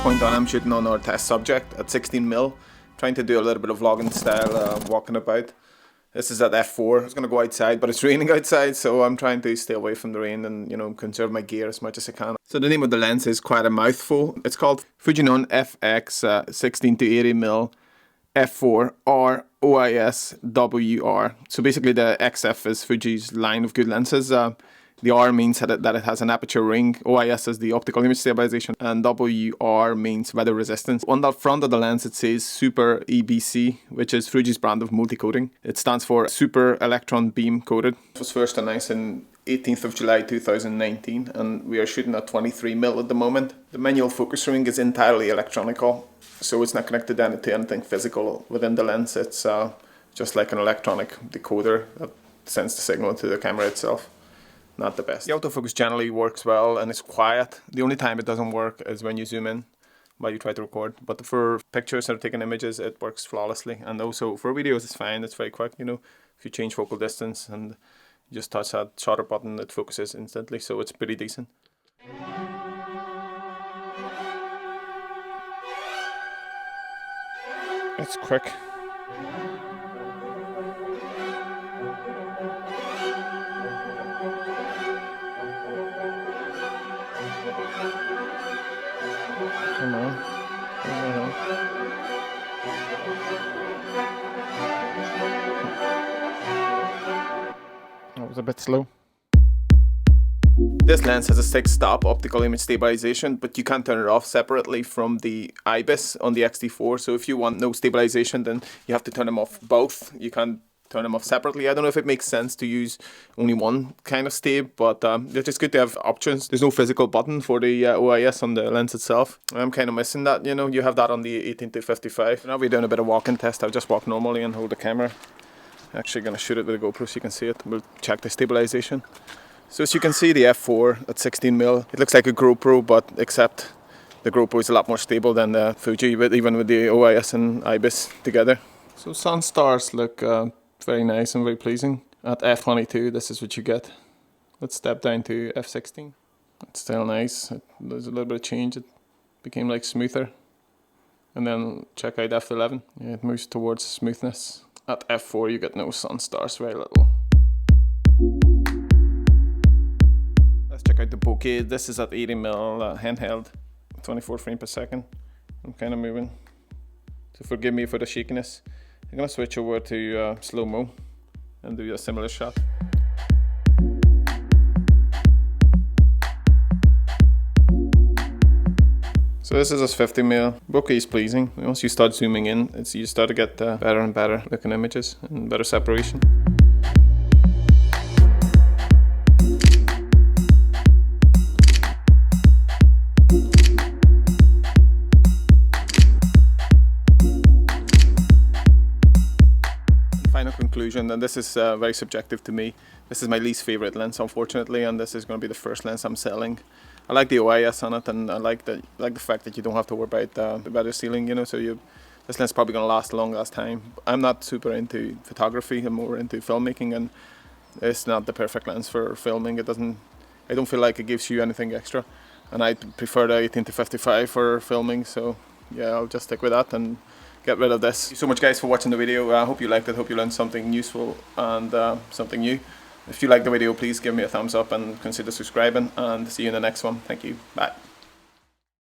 point on, I'm shooting on our test subject at 16mm, trying to do a little bit of vlogging style, walking about. This is at f4. I was going to go outside, but it's raining outside, so I'm trying to stay away from the rain and, you know, conserve my gear as much as I can. So the name of the lens is quite a mouthful. It's called Fujinon FX 16-80mm f4 or OIS WR. So basically the XF is Fuji's line of good lenses. The R means that it has an aperture ring, OIS is the optical image stabilization, and WR means weather resistance. On the front of the lens it says Super EBC, which is Fuji's brand of multi-coating. It stands for Super Electron Beam Coated. It was first announced in 18th of July 2019, and we are shooting at 23mm at the moment. The manual focus ring is entirely electronical, so it's not connected to anything physical within the lens. It's just like an electronic decoder that sends the signal to the camera itself. Not the best. The autofocus generally works well and it's quiet. The only time it doesn't work is when you zoom in while you try to record. But for pictures or taking images, it works flawlessly. And also for videos, it's fine. It's very quick. You know, if you change focal distance and you just touch that shutter button, it focuses instantly. So it's pretty decent. It's quick. Come on. That was a bit slow. This lens has a 6-stop optical image stabilization, but you can't turn it off separately from the IBIS on the X-T4. So if you want no stabilization, then you have to turn them off both. You can't turn them off separately. I don't know if it makes sense to use only one kind of stab, but it's just good to have options. There's no physical button for the OIS on the lens itself. I'm kind of missing that, you know. You have that on the 18-55. Now we're doing a bit of walking test. I'll just walk normally and hold the camera. I'm actually going to shoot it with a GoPro so you can see it. We'll check the stabilization. So as you can see, the f4 at 16mm, it looks like a GoPro, but except the GoPro is a lot more stable than the Fuji, but even with the OIS and IBIS together. So sun stars look very nice and very pleasing. At f22, this is what you get. Let's step down to f16. It's still nice. There's a little bit of change. It became like smoother. And then check out f11. Yeah, it moves towards smoothness. At f4, you get no sun stars, very little. Let's check out the bokeh. This is at 80mm handheld, 24 frames per second. I'm kind of moving, so forgive me for the shakiness. I'm going to switch over to slow-mo and do a similar shot. So this is a 50mm. Bokeh is pleasing. Once you start zooming in, you start to get better and better looking images and better separation. Final conclusion, and this is very subjective to me. This is my least favorite lens, unfortunately, and this is going to be the first lens I'm selling. I like the OIS on it, and I like the fact that you don't have to worry about the better sealing, you know. So this lens is probably going to last a long time. I'm not super into photography. I'm more into filmmaking, and it's not the perfect lens for filming. I don't feel like it gives you anything extra, and I prefer the 18-55 for filming. So yeah, I'll just stick with that and get rid of this. Thank you so much, guys, for watching the video. I hope you liked it. Hope you learned something useful and something new. If you like the video, please give me a thumbs up and consider subscribing, and see you in the next one. Thank you. Bye.